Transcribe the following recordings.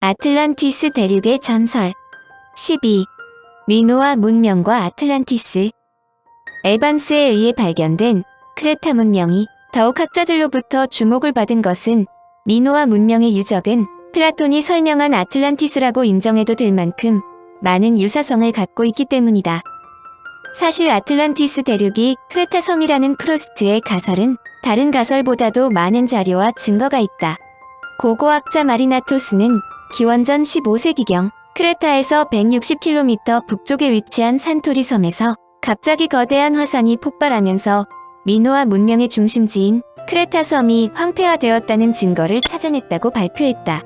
아틀란티스 대륙의 전설 12. 미노아 문명과 아틀란티스. 에반스에 의해 발견된 크레타 문명이 더욱 학자들로부터 주목을 받은 것은 미노아 문명의 유적은 플라톤이 설명한 아틀란티스라고 인정해도 될 만큼 많은 유사성을 갖고 있기 때문이다. 사실 아틀란티스 대륙이 크레타 섬이라는 프로스트의 가설은 다른 가설보다도 많은 자료와 증거가 있다. 고고학자 마리나토스는 기원전 15세기경 크레타에서 160km 북쪽에 위치한 산토리 섬에서 갑자기 거대한 화산이 폭발하면서 미노아 문명의 중심지인 크레타 섬이 황폐화되었다는 증거를 찾아냈다고 발표했다.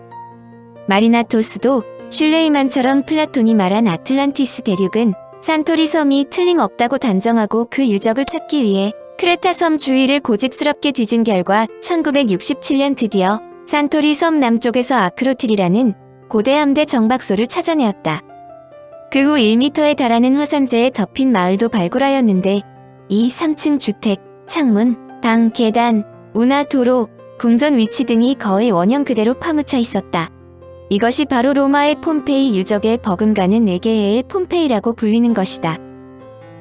마리나토스도 슐레이만처럼 플라톤이 말한 아틀란티스 대륙은 산토리 섬이 틀림없다고 단정하고 그 유적을 찾기 위해 크레타 섬 주위를 고집스럽게 뒤진 결과 1967년 드디어 산토리 섬 남쪽에서 아크로틸이라는 고대 함대 정박소를 찾아내었다. 그 후 1m에 달하는 화산재에 덮인 마을도 발굴하였는데 이 3층 주택, 창문, 방, 계단, 운하, 도로, 궁전 위치 등이 거의 원형 그대로 파묻혀 있었다. 이것이 바로 로마의 폼페이 유적에 버금가는 에게해의 폼페이라고 불리는 것이다.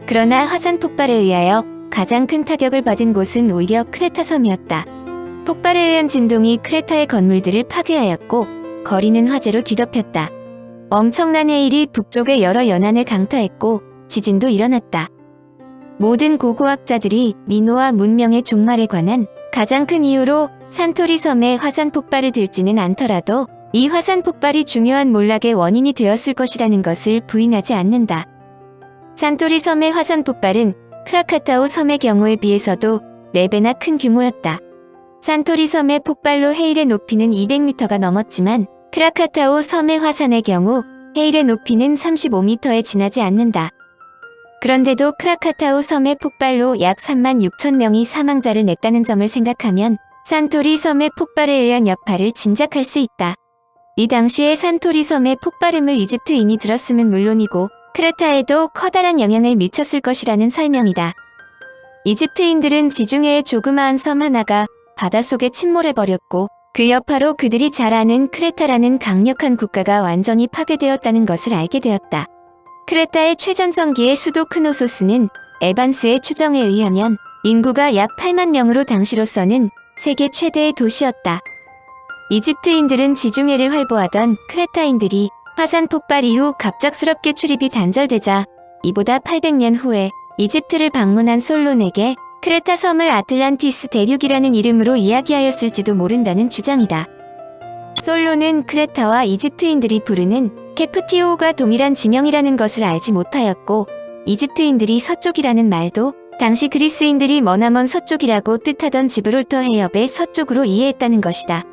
그러나 화산 폭발에 의하여 가장 큰 타격을 받은 곳은 오히려 크레타 섬이었다. 폭발에 의한 진동이 크레타의 건물들을 파괴하였고 거리는 화재로 뒤덮였다. 엄청난 해일이 북쪽의 여러 연안을 강타했고 지진도 일어났다. 모든 고고학자들이 미노아 문명의 종말에 관한 가장 큰 이유로 산토리 섬의 화산 폭발을 들지는 않더라도 이 화산 폭발이 중요한 몰락의 원인이 되었을 것이라는 것을 부인하지 않는다. 산토리 섬의 화산 폭발은 크라카타오 섬의 경우에 비해서도 4배나 큰 규모였다. 산토리 섬의 폭발로 해일의 높이는 200m가 넘었지만 크라카타오 섬의 화산의 경우 해일의 높이는 35m에 지나지 않는다. 그런데도 크라카타오 섬의 폭발로 약 36,000명이 사망자를 냈다는 점을 생각하면 산토리 섬의 폭발에 의한 여파를 짐작할 수 있다. 이 당시에 산토리 섬의 폭발음을 이집트인이 들었음은 물론이고 크레타에도 커다란 영향을 미쳤을 것이라는 설명이다. 이집트인들은 지중해의 조그마한 섬 하나가 바닷속에 침몰해버렸고 그 여파로 그들이 잘 아는 크레타라는 강력한 국가가 완전히 파괴되었다는 것을 알게 되었다. 크레타의 최전성기의 수도 크노소스는 에반스의 추정에 의하면 인구가 약 8만 명으로 당시로서는 세계 최대의 도시였다. 이집트인들은 지중해를 활보하던 크레타인들이 화산 폭발 이후 갑작스럽게 출입이 단절되자 이보다 800년 후에 이집트를 방문한 솔론에게 크레타 섬을 아틀란티스 대륙이라는 이름으로 이야기하였을지도 모른다는 주장이다. 솔론은 크레타와 이집트인들이 부르는 케프티오가 동일한 지명이라는 것을 알지 못하였고 이집트인들이 서쪽이라는 말도 당시 그리스인들이 머나먼 서쪽이라고 뜻하던 지브롤터 해협의 서쪽으로 이해했다는 것이다.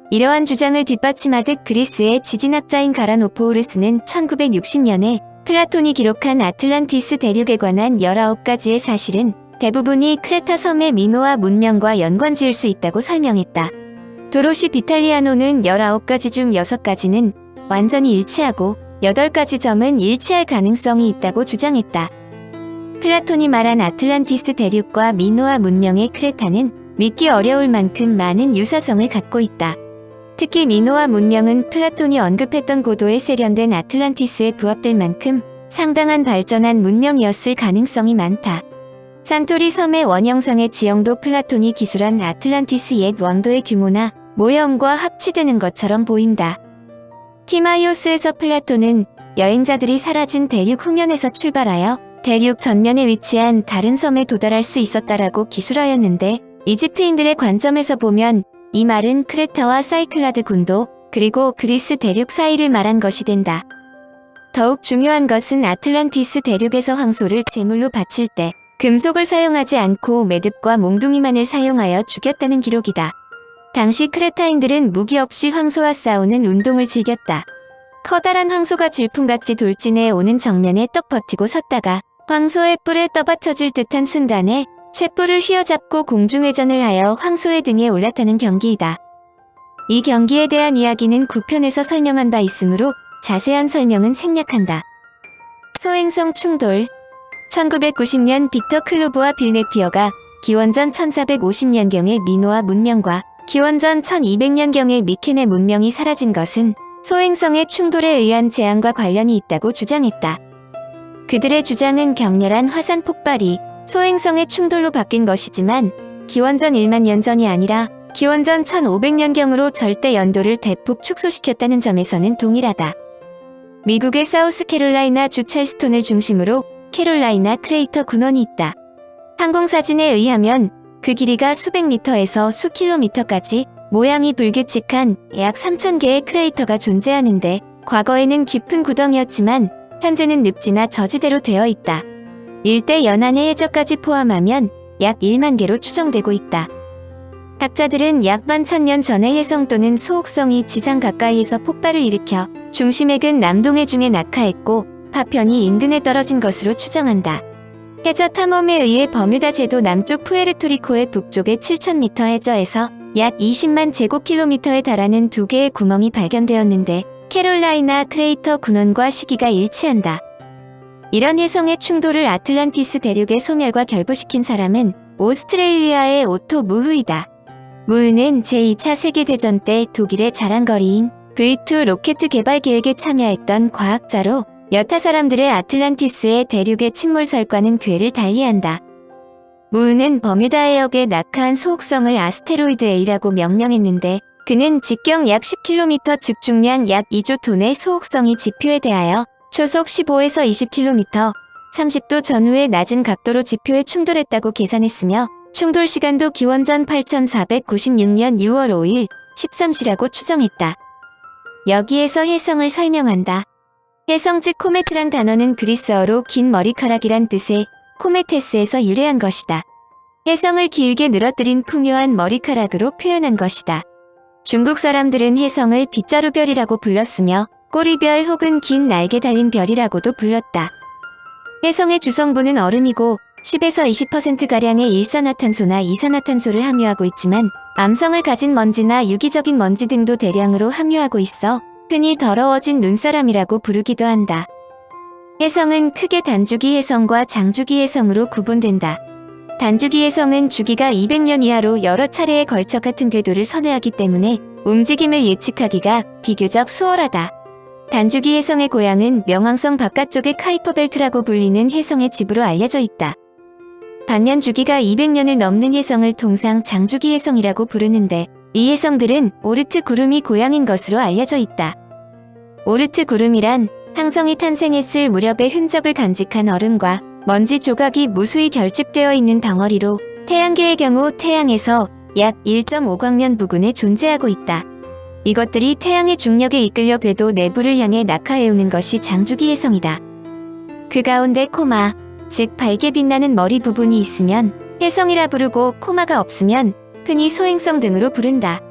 이러한 주장을 뒷받침하듯 그리스의 지진학자인 가라노포우르스는 1960년에 플라톤이 기록한 아틀란티스 대륙에 관한 19가지의 사실은 대부분이 크레타 섬의 미노아 문명과 연관지을 수 있다고 설명했다. 도로시 비탈리아노는 19가지 중 6가지는 완전히 일치하고 8가지 점은 일치할 가능성이 있다고 주장했다. 플라톤이 말한 아틀란티스 대륙과 미노아 문명의 크레타는 믿기 어려울 만큼 많은 유사성을 갖고 있다. 특히 미노아 문명은 플라톤이 언급했던 고도에 세련된 아틀란티스에 부합될 만큼 상당한 발전한 문명이었을 가능성이 많다. 산토리 섬의 원형성의 지형도 플라톤이 기술한 아틀란티스 옛 왕도의 규모나 모형과 합치되는 것처럼 보인다. 티마이오스에서 플라톤은 여행자들이 사라진 대륙 후면에서 출발하여 대륙 전면에 위치한 다른 섬에 도달할 수 있었다라고 기술하였는데 이집트인들의 관점에서 보면 이 말은 크레타와 사이클라드 군도 그리고 그리스 대륙 사이를 말한 것이 된다. 더욱 중요한 것은 아틀란티스 대륙에서 황소를 제물로 바칠 때 금속을 사용하지 않고 매듭과 몽둥이만을 사용하여 죽였다는 기록이다. 당시 크레타인들은 무기 없이 황소와 싸우는 운동을 즐겼다. 커다란 황소가 질풍같이 돌진해 오는 정면에 떡 버티고 섰다가 황소의 뿔에 떠받쳐질 듯한 순간에 횃불을 휘어잡고 공중회전을 하여 황소의 등에 올라타는 경기이다. 이 경기에 대한 이야기는 9편에서 설명한 바 있으므로 자세한 설명은 생략한다. 소행성 충돌 1990년 비터 클로브와 빌네피어가 기원전 1450년경의 미노아 문명과 기원전 1200년경의 미케네 문명이 사라진 것은 소행성의 충돌에 의한 재앙과 관련이 있다고 주장했다. 그들의 주장은 격렬한 화산 폭발이 소행성의 충돌로 바뀐 것이지만 기원전 1만 년 전이 아니라 기원전 1500년경으로 절대 연도를 대폭 축소시켰다는 점에서는 동일하다. 미국의 사우스캐롤라이나 주 찰스톤을 중심으로 캐롤라이나 크레이터 군원이 있다. 항공사진에 의하면 그 길이가 수백 미터에서 수 킬로미터까지 모양이 불규칙한 약 3000개의 크레이터가 존재하는데 과거에는 깊은 구덩이였지만 현재는 늪지나 저지대로 되어 있다. 일대 연안의 해저까지 포함하면 약 1만 개로 추정되고 있다. 학자들은 약 11,000년 전에 혜성 또는 소옥성이 지상 가까이에서 폭발을 일으켜 중심액은 남동해 중에 낙하했고 파편이 인근에 떨어진 것으로 추정한다. 해저 탐험에 의해 버뮤다 제도 남쪽 푸에르토리코의 북쪽의 7,000m 해저에서 약 20만 제곱킬로미터에 달하는 2개의 구멍이 발견되었는데 캐롤라이나 크레이터 군원과 시기가 일치한다. 이런 혜성의 충돌을 아틀란티스 대륙의 소멸과 결부시킨 사람은 오스트레일리아의 오토 무흐이다. 무흐는 제2차 세계대전 때 독일의 자랑거리인 V2 로켓 개발 계획에 참여했던 과학자로 여타 사람들의 아틀란티스의 대륙의 침몰설과는 궤를 달리한다. 무흐는 버뮤다 해역에 낙하한 소옥성을 아스테로이드 A라고 명명했는데 그는 직경 약 10km 즉 중량 약 2조 톤의 소옥성이 지표에 대하여 초속 15에서 20km, 30도 전후의 낮은 각도로 지표에 충돌했다고 계산했으며 충돌 시간도 기원전 8496년 6월 5일 13시라고 추정했다. 여기에서 혜성을 설명한다. 혜성 즉 코메트란 단어는 그리스어로 긴 머리카락이란 뜻의 코메테스에서 유래한 것이다. 혜성을 길게 늘어뜨린 풍요한 머리카락으로 표현한 것이다. 중국 사람들은 혜성을 빗자루별이라고 불렀으며 꼬리별 혹은 긴 날개 달린 별이라고도 불렀다. 혜성의 주성분은 얼음이고 10에서 20%가량의 일산화탄소나 이산화탄소를 함유하고 있지만 암성을 가진 먼지나 유기적인 먼지 등도 대량으로 함유하고 있어 흔히 더러워진 눈사람이라고 부르기도 한다. 혜성은 크게 단주기 혜성과 장주기 혜성으로 구분된다. 단주기 혜성은 주기가 200년 이하로 여러 차례에 걸쳐 같은 궤도를 선회하기 때문에 움직임을 예측하기가 비교적 수월하다. 단주기 혜성의 고향은 명왕성 바깥쪽의 카이퍼 벨트라고 불리는 혜성의 집으로 알려져 있다. 반면 주기가 200년을 넘는 혜성을 통상 장주기 혜성이라고 부르는데 이 혜성들은 오르트 구름이 고향인 것으로 알려져 있다. 오르트 구름이란 항성이 탄생했을 무렵의 흔적을 간직한 얼음과 먼지 조각이 무수히 결집되어 있는 덩어리로 태양계의 경우 태양에서 약 1.5광년 부근에 존재하고 있다. 이것들이 태양의 중력에 이끌려 궤도 내부를 향해 낙하해오는 것이 장주기 혜성이다. 그 가운데 코마, 즉 밝게 빛나는 머리 부분이 있으면 혜성이라 부르고 코마가 없으면 흔히 소행성 등으로 부른다.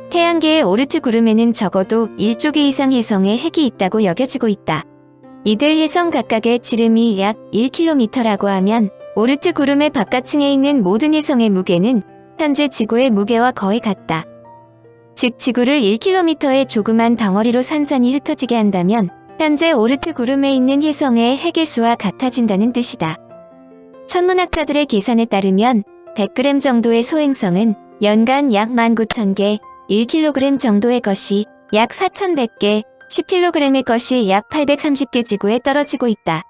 태양계의 오르트 구름에는 적어도 1조 개 이상 혜성의 핵이 있다고 여겨지고 있다. 이들 혜성 각각의 지름이 약 1km라고 하면 오르트 구름의 바깥층에 있는 모든 혜성의 무게는 현재 지구의 무게와 거의 같다. 즉 지구를 1km의 조그만 덩어리로 산산이 흩어지게 한다면 현재 오르트 구름에 있는 혜성의 핵의 수와 같아진다는 뜻이다. 천문학자들의 계산에 따르면 100g 정도의 소행성은 연간 약 19,000개, 1kg 정도의 것이 약 4,100개, 10kg의 것이 약 830개 지구에 떨어지고 있다.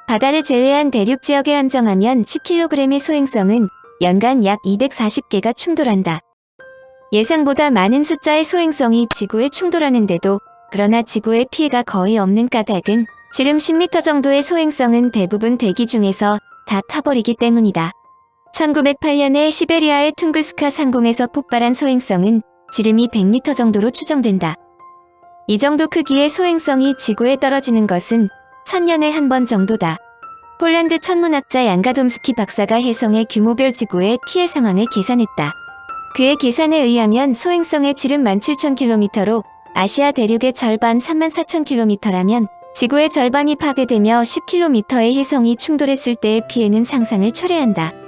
바다를 제외한 대륙 지역에 한정하면 10kg의 소행성은 연간 약 240개가 충돌한다. 예상보다 많은 숫자의 소행성이 지구에 충돌하는데도 그러나 지구에 피해가 거의 없는 까닭은 지름 10m 정도의 소행성은 대부분 대기 중에서 다 타버리기 때문이다. 1908년에 시베리아의 퉁구스카 상공에서 폭발한 소행성은 지름이 100m 정도로 추정된다. 이 정도 크기의 소행성이 지구에 떨어지는 것은 1000년에 한 번 정도다. 폴란드 천문학자 얀가돔스키 박사가 혜성의 규모별 지구의 피해 상황을 계산했다. 그의 계산에 의하면 소행성의 지름 17,000km로 아시아 대륙의 절반 34,000km라면 지구의 절반이 파괴되며 10km의 혜성이 충돌했을 때의 피해는 상상을 초래한다.